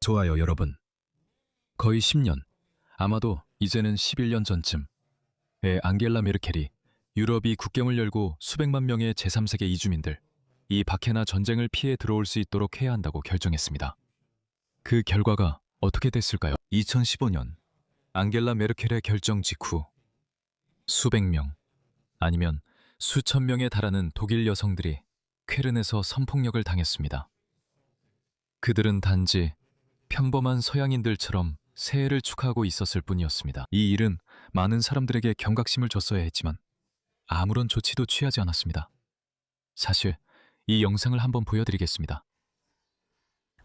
좋아요, 여러분. 거의 10년, 아마도 이제는 11년 전쯤에 앙겔라 메르켈이 유럽이 국경을 열고 수백만 명의 제3세계 이주민들, 이 박해나 전쟁을 피해 들어올 수 있도록 해야 한다고 결정했습니다. 그 결과가 어떻게 됐을까요? 2015년 앙겔라 메르켈의 결정 직후 수백 명, 아니면 수천 명에 달하는 독일 여성들이 쾰른에서 성폭력을 당했습니다. 그들은 단지 평범한 서양인들처럼 새해를 축하하고 있었을 뿐이었습니다. 이 일은 많은 사람들에게 경각심을 줬어야 했지만 아무런 조치도 취하지 않았습니다. 사실 이 영상을 한번 보여드리겠습니다.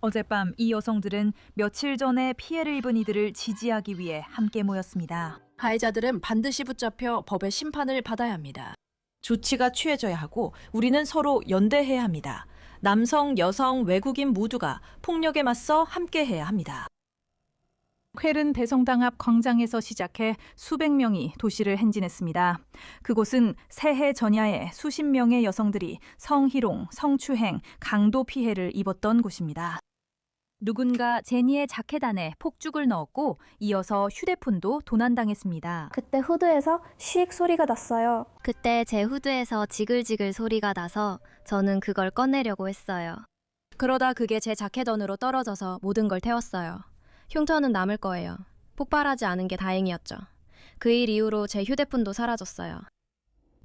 어젯밤 이 여성들은 며칠 전에 피해를 입은 이들을 지지하기 위해 함께 모였습니다. 가해자들은 반드시 붙잡혀 법의 심판을 받아야 합니다. 조치가 취해져야 하고 우리는 서로 연대해야 합니다. 남성, 여성, 외국인 모두가 폭력에 맞서 함께해야 합니다. 쾰른 대성당 앞 광장에서 시작해 수백 명이 도시를 행진했습니다. 그곳은 새해 전야에 수십 명의 여성들이 성희롱, 성추행, 강도 피해를 입었던 곳입니다. 누군가 제니의 자켓 안에 폭죽을 넣었고 이어서 휴대폰도 도난당했습니다. 그때 후드에서 씩 소리가 났어요. 그때 제 후드에서 지글지글 소리가 나서 저는 그걸 꺼내려고 했어요. 그러다 그게 제 자켓 안으로 떨어져서 모든 걸 태웠어요. 흉터는 남을 거예요. 폭발하지 않은 게 다행이었죠. 그 일 이후로 제 휴대폰도 사라졌어요.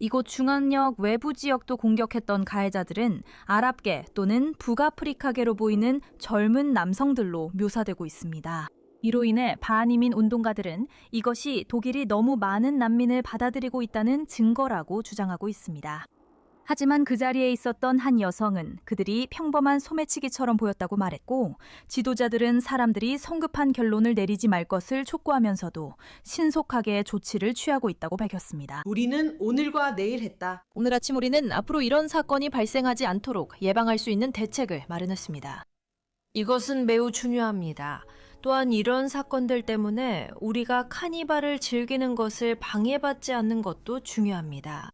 이곳 중앙역 외부 지역도 공격했던 가해자들은 아랍계 또는 북아프리카계로 보이는 젊은 남성들로 묘사되고 있습니다. 이로 인해 반이민 운동가들은 이것이 독일이 너무 많은 난민을 받아들이고 있다는 증거라고 주장하고 있습니다. 하지만 그 자리에 있었던 한 여성은 그들이 평범한 소매치기처럼 보였다고 말했고, 지도자들은 사람들이 성급한 결론을 내리지 말 것을 촉구하면서도 신속하게 조치를 취하고 있다고 밝혔습니다. 우리는 오늘과 내일 했다. 오늘 아침 우리는 앞으로 이런 사건이 발생하지 않도록 예방할 수 있는 대책을 마련했습니다. 이것은 매우 중요합니다. 또한 이런 사건들 때문에 우리가 카니발을 즐기는 것을 방해받지 않는 것도 중요합니다.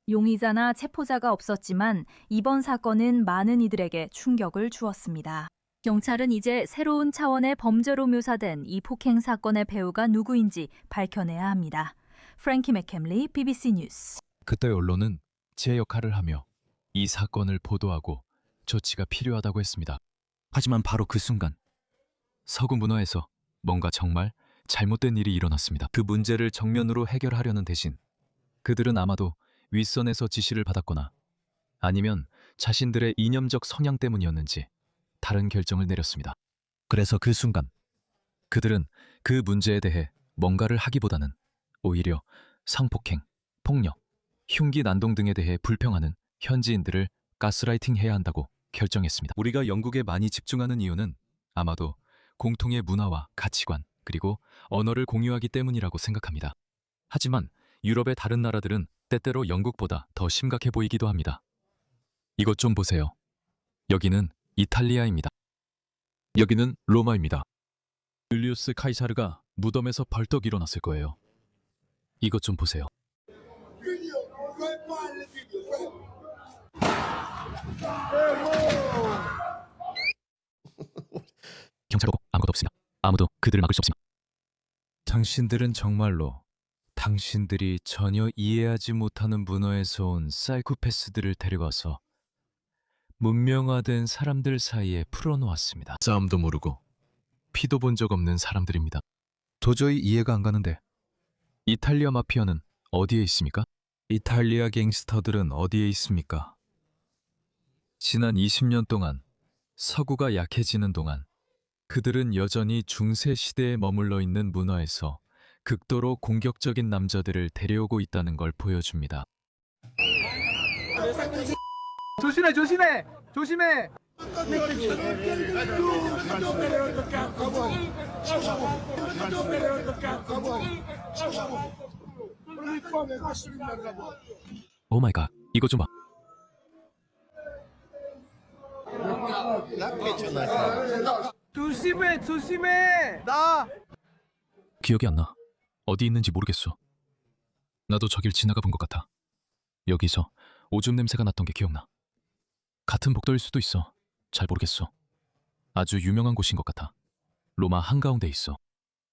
용의자나 체포자가 없었지만 이번 사건은 많은 이들에게 충격을 주었습니다. 경찰은 이제 새로운 차원의 범죄로 묘사된 이 폭행 사건의 배우가 누구인지 밝혀내야 합니다. 프랭키 맥캠리, BBC 뉴스. 그때 언론은 제 역할을 하며 이 사건을 보도하고 조치가 필요하다고 했습니다. 하지만 바로 그 순간 서구 문화에서 뭔가 정말 잘못된 일이 일어났습니다. 그 문제를 정면으로 해결하려는 대신 그들은 아마도 윗선에서 지시를 받았거나 아니면 자신들의 이념적 성향 때문이었는지 다른 결정을 내렸습니다. 그래서 그 순간 그들은 그 문제에 대해 뭔가를 하기보다는 오히려 성폭행, 폭력, 흉기 난동 등에 대해 불평하는 현지인들을 가스라이팅해야 한다고 결정했습니다. 우리가 영국에 많이 집중하는 이유는 아마도 공통의 문화와 가치관 그리고 언어를 공유하기 때문이라고 생각합니다. 하지만 유럽의 다른 나라들은 때때로 영국보다 더 심각해 보이기도 합니다. 이것 좀 보세요. 여기는 이탈리아입니다. 여기는 로마입니다. 율리우스 카이사르가 무덤에서 벌떡 일어났을 거예요. 이것 좀 보세요. 경찰 보고 아무것도 없습니다. 아무도 그들을 막을 수 없습니다. 당신들은 정말로 당신들이 전혀 이해하지 못하는 문화에서 온 사이코패스들을 데려와서 문명화된 사람들 사이에 풀어놓았습니다. 싸움도 모르고 피도 본 적 없는 사람들입니다. 도저히 이해가 안 가는데 이탈리아 마피아는 어디에 있습니까? 이탈리아 갱스터들은 어디에 있습니까? 지난 20년 동안 서구가 약해지는 동안 그들은 여전히 중세 시대에 머물러 있는 문화에서 극도로 공격적인 남자들을 데려오고 있다는 걸 보여줍니다. 조심해, 조심해, 조심해. 오 마이 갓, 이거 좀 봐. 조심해, 조심해. 나. 기억이 안 나. 어디 있는지 모르겠어. 나도 저길 지나가 본 것 같아. 여기서 오줌 냄새가 났던 게 기억나. 같은 복도일 수도 있어. 잘 모르겠어. 아주 유명한 곳인 것 같아. 로마 한가운데 있어.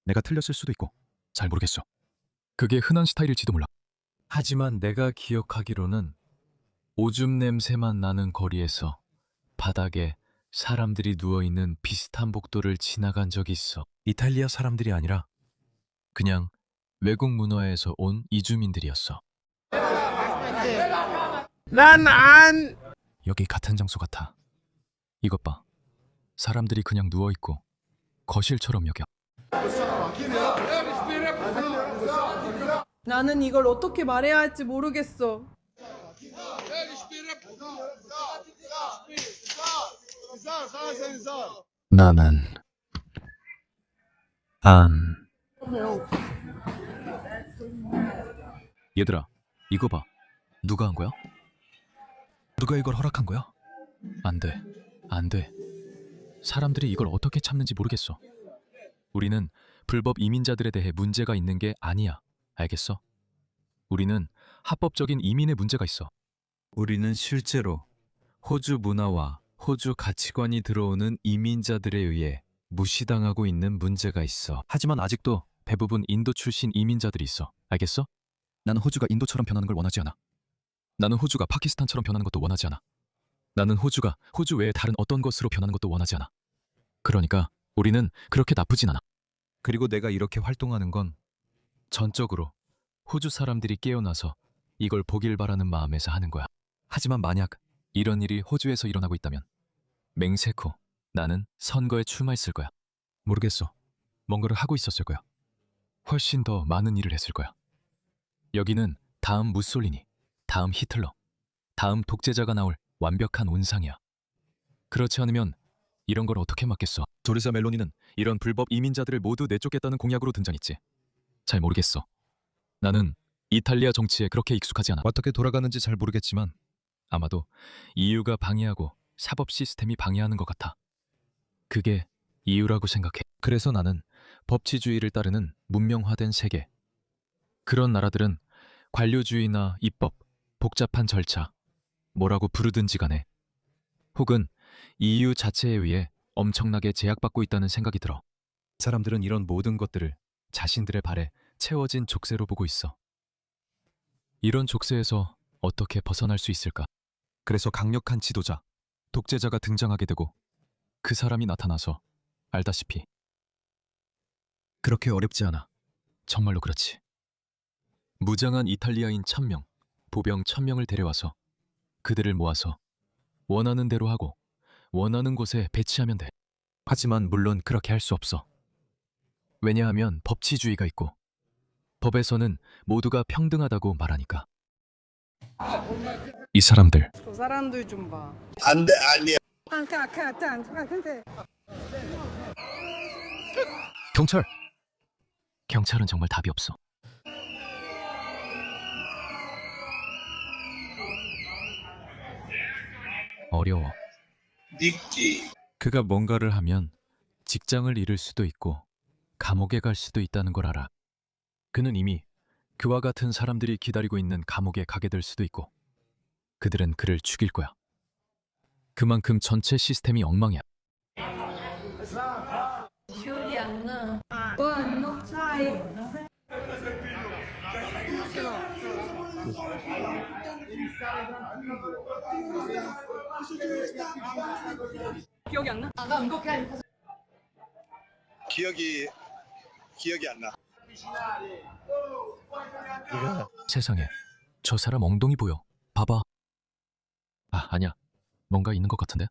내가 틀렸을 수도 있고 잘 모르겠어. 그게 흔한 스타일일지도 몰라. 하지만 내가 기억하기로는 오줌 냄새만 나는 거리에서 바닥에 사람들이 누워있는 비슷한 복도를 지나간 적이 있어. 이탈리아 사람들이 아니라 그냥 외국 문화에서 온 이주민들이었어. 여기 같은 장소 같아. 이것 봐. 사람들이 그냥 누워있고 거실처럼 여겨. 나는 이걸 어떻게 말해야 할지 모르겠어. 나는 얘들아, 이거 봐. 누가 한 거야? 누가 이걸 허락한 거야? 안 돼. 안 돼. 사람들이 이걸 어떻게 참는지 모르겠어. 우리는 불법 이민자들에 대해 문제가 있는 게 아니야. 알겠어? 우리는 합법적인 이민의 문제가 있어. 우리는 실제로 호주 문화와 호주 가치관이 들어오는 이민자들에 의해 무시당하고 있는 문제가 있어. 하지만 아직도 대부분 인도 출신 이민자들이 있어. 알겠어? 나는 호주가 인도처럼 변하는 걸 원하지 않아. 나는 호주가 파키스탄처럼 변하는 것도 원하지 않아. 나는 호주가 호주 외에 다른 어떤 것으로 변하는 것도 원하지 않아. 그러니까 우리는 그렇게 나쁘진 않아. 그리고 내가 이렇게 활동하는 건 전적으로 호주 사람들이 깨어나서 이걸 보길 바라는 마음에서 하는 거야. 하지만 만약 이런 일이 호주에서 일어나고 있다면 맹세코 나는 선거에 출마했을 거야. 모르겠어. 뭔가를 하고 있었을 거야. 훨씬 더 많은 일을 했을 거야. 여기는 다음 무솔리니, 다음 히틀러, 다음 독재자가 나올 완벽한 온상이야. 그렇지 않으면 이런 걸 어떻게 막겠어? 조르자 멜로니는 이런 불법 이민자들을 모두 내쫓겠다는 공약으로 등장했지. 잘 모르겠어. 나는 이탈리아 정치에 그렇게 익숙하지 않아. 어떻게 돌아가는지 잘 모르겠지만 아마도 EU가 방해하고 사법 시스템이 방해하는 것 같아. 그게 이유라고 생각해. 그래서 나는 법치주의를 따르는 문명화된 세계. 그런 나라들은 관료주의나 입법, 복잡한 절차, 뭐라고 부르든지 간에 혹은 EU 자체에 의해 엄청나게 제약받고 있다는 생각이 들어. 사람들은 이런 모든 것들을 자신들의 발에 채워진 족쇄로 보고 있어. 이런 족쇄에서 어떻게 벗어날 수 있을까? 그래서 강력한 지도자, 독재자가 등장하게 되고 그 사람이 나타나서 알다시피 그렇게 어렵지 않아. 정말로 그렇지. 무장한 이탈리아인 1000명, 보병 1000명을 데려와서 그들을 모아서 원하는 대로 하고 원하는 곳에 배치하면 돼. 하지만 물론 그렇게 할 수 없어. 왜냐하면 법치주의가 있고 법에서는 모두가 평등하다고 말하니까. 이 사람들 저 사람들 좀 봐. 안돼 아니야. 경찰! 경찰은 정말 답이 없어. 어려워. 그가 뭔가를 하면 직장을 잃을 수도 있고 감옥에 갈 수도 있다는 걸 알아. 그는 이미 그와 같은 사람들이 기다리고 있는 감옥에 가게 될 수도 있고 그들은 그를 죽일 거야. 그만큼 전체 시스템이 엉망이야. 기억이 안 나? 기억이 안 나. 세상에, 저 사람 엉덩이 보여. 봐봐. 아, 아니야. 뭔가 있는 것 같은데?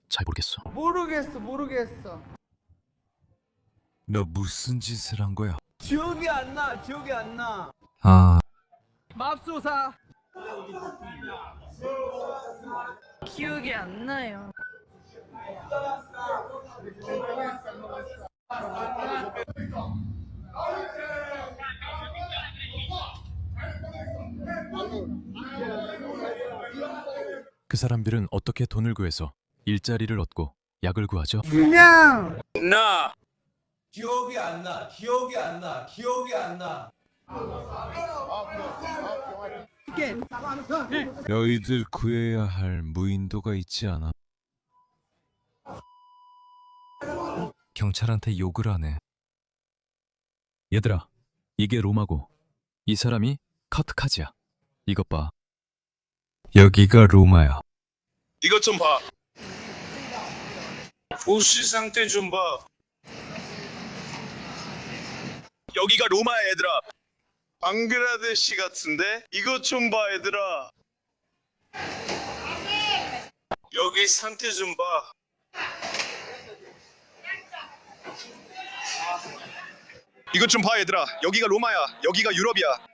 잘 모르겠어. 모르겠어. 너 무슨 짓을 한 거야? 기억이 안 나. 아, 맙소사. 기억이 안 나요. 그 사람들은 어떻게 돈을 구해서 일자리를 얻고 약을 구하죠? 그냥 기억이 안 나. 너희들 구해야 할 무인도가 있지 않아? 경찰한테 욕을 하네. 얘들아, 이게 로마고 이 사람이 커트카즈야. 이것 봐. 여기가 로마야. 이것 좀 봐. 옷 상태 좀 봐. 여기가 로마야 얘들아. 방글라데시 같은데? 이것 좀 봐 얘들아. 여기 상태 좀 봐. 이것 좀 봐 얘들아. 여기가 로마야. 여기가 유럽이야.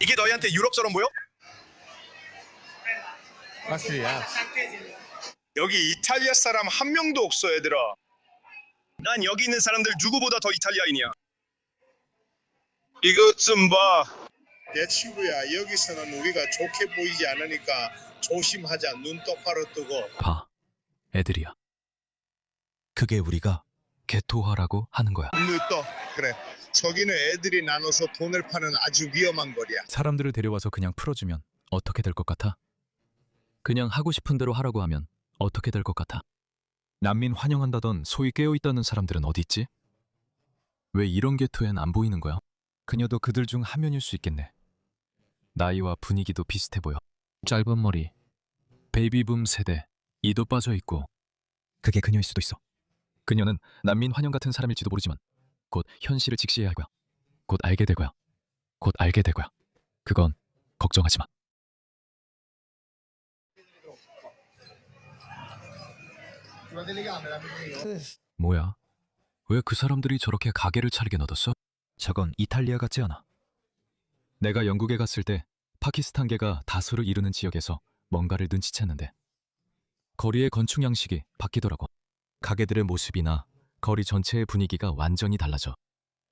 이게 너희한테 유럽처럼 보여? 맞습니다. 여기 이탈리아 사람 한 명도 없어 얘들아. 난 여기 있는 사람들 누구보다 더 이탈리아인이야. 이것 좀 봐. 내 친구야, 여기서는 우리가 좋게 보이지 않으니까 조심하자. 눈 똑바로 뜨고. 봐. 애들이야. 그게 우리가 개토화라고 하는 거야. 눈 떠. 그래. 저기는 애들이 나눠서 돈을 파는 아주 위험한 거리야. 사람들을 데려와서 그냥 풀어주면 어떻게 될 것 같아? 그냥 하고 싶은 대로 하라고 하면 어떻게 될 것 같아? 난민 환영한다던 소위 깨어있다는 사람들은 어디 있지? 왜 이런 게토엔 안 보이는 거야? 그녀도 그들 중 한 명일 수 있겠네. 나이와 분위기도 비슷해 보여. 짧은 머리, 베이비붐 세대, 이도 빠져있고. 그게 그녀일 수도 있어. 그녀는 난민 환영 같은 사람일지도 모르지만 곧 현실을 직시해야 할 거야. 곧 알게 될 거야. 곧 알게 될 거야. 그건 걱정하지 마. 뭐야? 왜 그 사람들이 저렇게 가게를 차리게 놔뒀어? 저건 이탈리아 같지 않아. 내가 영국에 갔을 때 파키스탄계가 다수를 이루는 지역에서 뭔가를 눈치챘는데 거리의 건축 양식이 바뀌더라고. 가게들의 모습이나 거리 전체의 분위기가 완전히 달라져.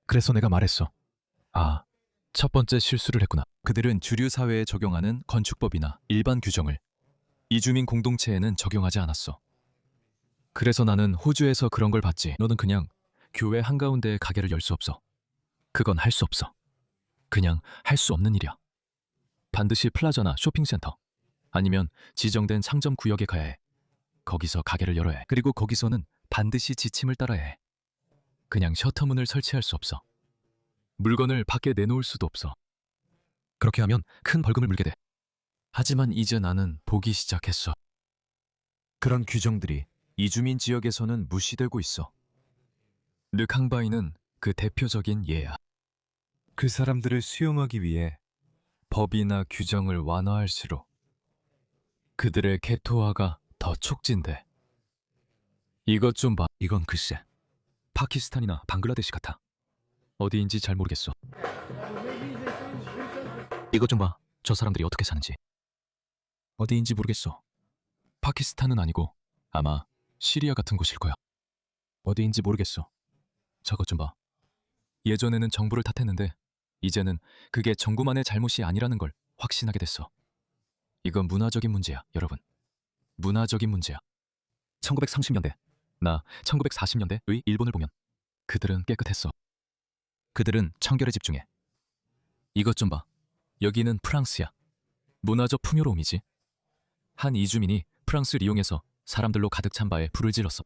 그래서 내가 말했어. 아, 첫 번째 실수를 했구나. 그들은 주류 사회에 적용하는 건축법이나 일반 규정을 이주민 공동체에는 적용하지 않았어. 그래서 나는 호주에서 그런 걸 봤지. 너는 그냥 교회 한가운데에 가게를 열 수 없어. 그건 할 수 없어. 그냥 할 수 없는 일이야. 반드시 플라자나 쇼핑센터 아니면 지정된 상점 구역에 가야 해. 거기서 가게를 열어야 해. 그리고 거기서는 반드시 지침을 따라야 해. 그냥 셔터문을 설치할 수 없어. 물건을 밖에 내놓을 수도 없어. 그렇게 하면 큰 벌금을 물게 돼. 하지만 이제 나는 보기 시작했어. 그런 규정들이 이주민 지역에서는 무시되고 있어. 르캉바이는 그 대표적인 예야. 그 사람들을 수용하기 위해 법이나 규정을 완화할수록 그들의 개토화가 더 촉진돼. 이것 좀 봐. 이건 글쎄 파키스탄이나 방글라데시 같아. 어디인지 잘 모르겠어. 이것 좀 봐. 저 사람들이 어떻게 사는지. 어디인지 모르겠어. 파키스탄은 아니고 아마 시리아 같은 곳일 거야. 어디인지 모르겠어. 저것 좀 봐. 예전에는 정부를 탓했는데 이제는 그게 정부만의 잘못이 아니라는 걸 확신하게 됐어. 이건 문화적인 문제야, 여러분. 문화적인 문제야. 1930년대, 나 1940년대의 일본을 보면 그들은 깨끗했어. 그들은 청결에 집중해. 이것 좀 봐. 여기는 프랑스야. 문화적 풍요로움이지. 한 이주민이 프랑스를 이용해서 사람들로 가득 찬 바에 불을 질렀어.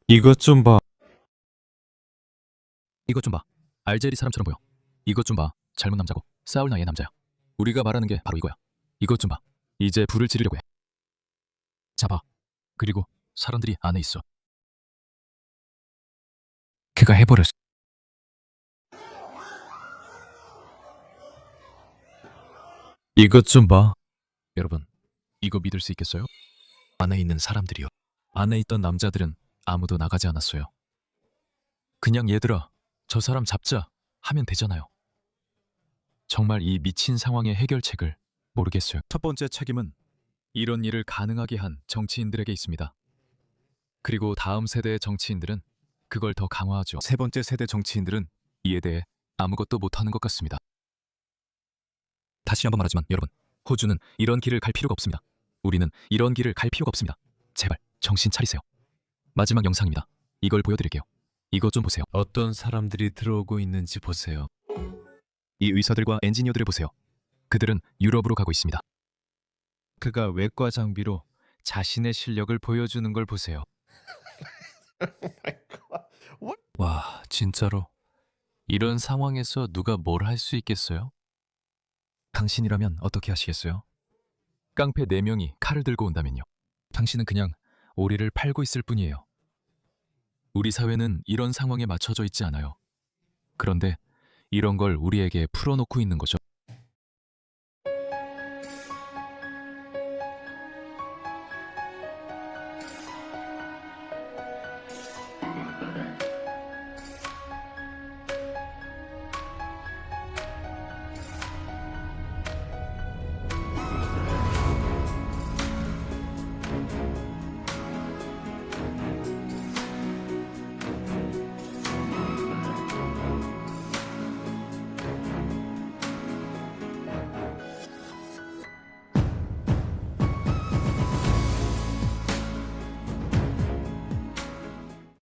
이것 좀 봐. 이것 좀 봐. 알제리 사람처럼 보여. 이것 좀 봐. 젊은 남자고 싸울 나이의 남자야. 우리가 말하는 게 바로 이거야. 이것 좀 봐. 이제 불을 지르려고 해. 잡아. 그리고 사람들이 안에 있어. 걔가 해버렸어. 이것 좀 봐. 여러분, 이거 믿을 수 있겠어요? 안에 있는 사람들이요. 안에 있던 남자들은 아무도 나가지 않았어요. 그냥 얘들아, 저 사람 잡자 하면 되잖아요. 정말 이 미친 상황의 해결책을 모르겠어요. 첫 번째 책임은 이런 일을 가능하게 한 정치인들에게 있습니다. 그리고 다음 세대의 정치인들은 그걸 더 강화하죠. 세 번째 세대 정치인들은 이에 대해 아무것도 못하는 것 같습니다. 다시 한번 말하지만 여러분, 호주는 이런 길을 갈 필요가 없습니다. 우리는 이런 길을 갈 필요가 없습니다. 제발 정신 차리세요. 마지막 영상입니다. 이걸 보여드릴게요. 이것 좀 보세요. 어떤 사람들이 들어오고 있는지 보세요. 이 의사들과 엔지니어들을 보세요. 그들은 유럽으로 가고 있습니다. 그가 외과 장비로 자신의 실력을 보여주는 걸 보세요. 와, 진짜로. 이런 상황에서 누가 뭘 할 수 있겠어요? 당신이라면 어떻게 하시겠어요? 깡패 4명이 칼을 들고 온다면요. 당신은 그냥 오리를 팔고 있을 뿐이에요. 우리 사회는 이런 상황에 맞춰져 있지 않아요. 그런데 이런 걸 우리에게 풀어놓고 있는 거죠.